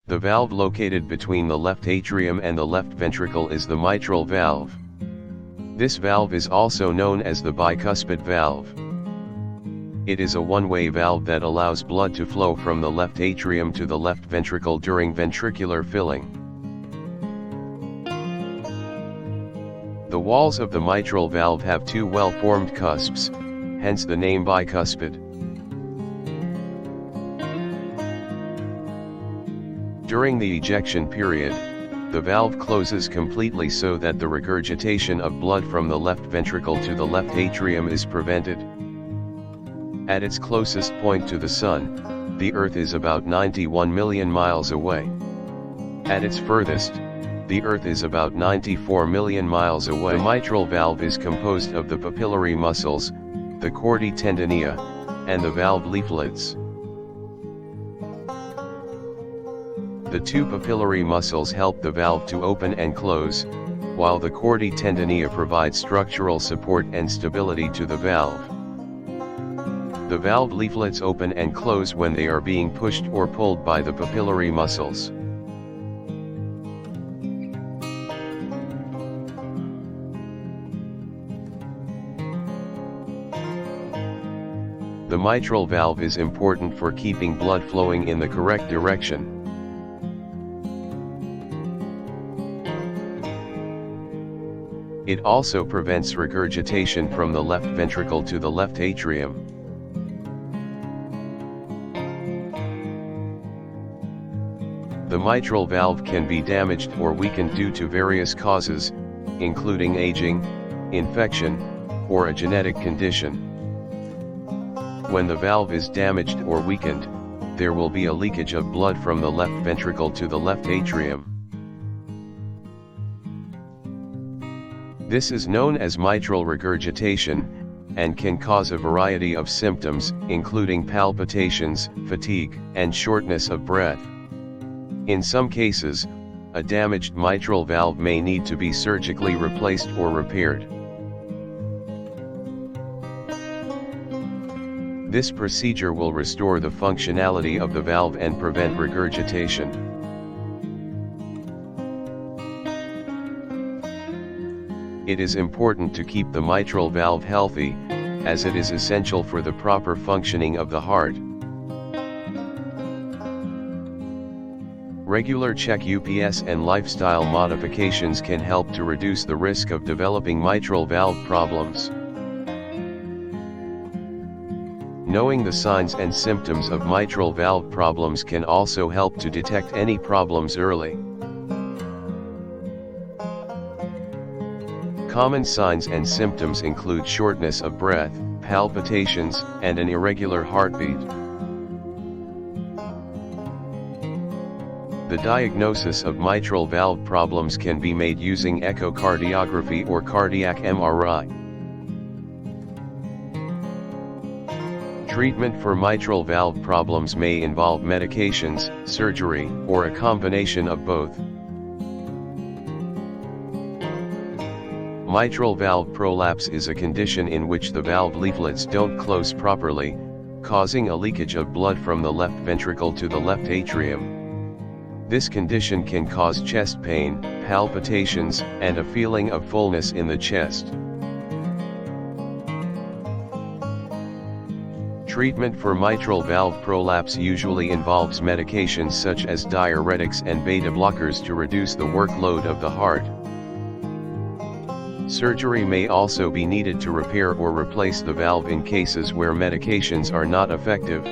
The valve located between the left atrium and the left ventricle is the mitral valve. This valve is also known as the bicuspid valve. It is a one-way valve that allows blood to flow from the left atrium to the left ventricle during ventricular filling. The walls of the mitral valve have two well-formed cusps, hence the name bicuspid. During the ejection period, the valve closes completely so that the regurgitation of blood from the left ventricle to the left atrium is prevented. At its closest point to the Sun, the Earth is about 91 million miles away. At its furthest, the Earth is about 94 million miles away. The mitral valve is composed of the papillary muscles, the chordae tendineae, and the valve leaflets. The two papillary muscles help the valve to open and close, while the chordae tendineae provide structural support and stability to the valve. The valve leaflets open and close when they are being pushed or pulled by the papillary muscles. The mitral valve is important for keeping blood flowing in the correct direction. It also prevents regurgitation from the left ventricle to the left atrium. The mitral valve can be damaged or weakened due to various causes, including aging, infection, or a genetic condition. When the valve is damaged or weakened, there will be a leakage of blood from the left ventricle to the left atrium. This is known as mitral regurgitation, and can cause a variety of symptoms, including palpitations, fatigue, and shortness of breath. In some cases, a damaged mitral valve may need to be surgically replaced or repaired. This procedure will restore the functionality of the valve and prevent regurgitation. It is important to keep the mitral valve healthy, as it is essential for the proper functioning of the heart. Regular check-ups and lifestyle modifications can help to reduce the risk of developing mitral valve problems. Knowing the signs and symptoms of mitral valve problems can also help to detect any problems early. Common signs and symptoms include shortness of breath, palpitations, and an irregular heartbeat. The diagnosis of mitral valve problems can be made using echocardiography or cardiac MRI. Treatment for mitral valve problems may involve medications, surgery, or a combination of both. Mitral valve prolapse is a condition in which the valve leaflets don't close properly, causing a leakage of blood from the left ventricle to the left atrium. This condition can cause chest pain, palpitations, and a feeling of fullness in the chest. Treatment for mitral valve prolapse usually involves medications such as diuretics and beta blockers to reduce the workload of the heart. Surgery may also be needed to repair or replace the valve in cases where medications are not effective.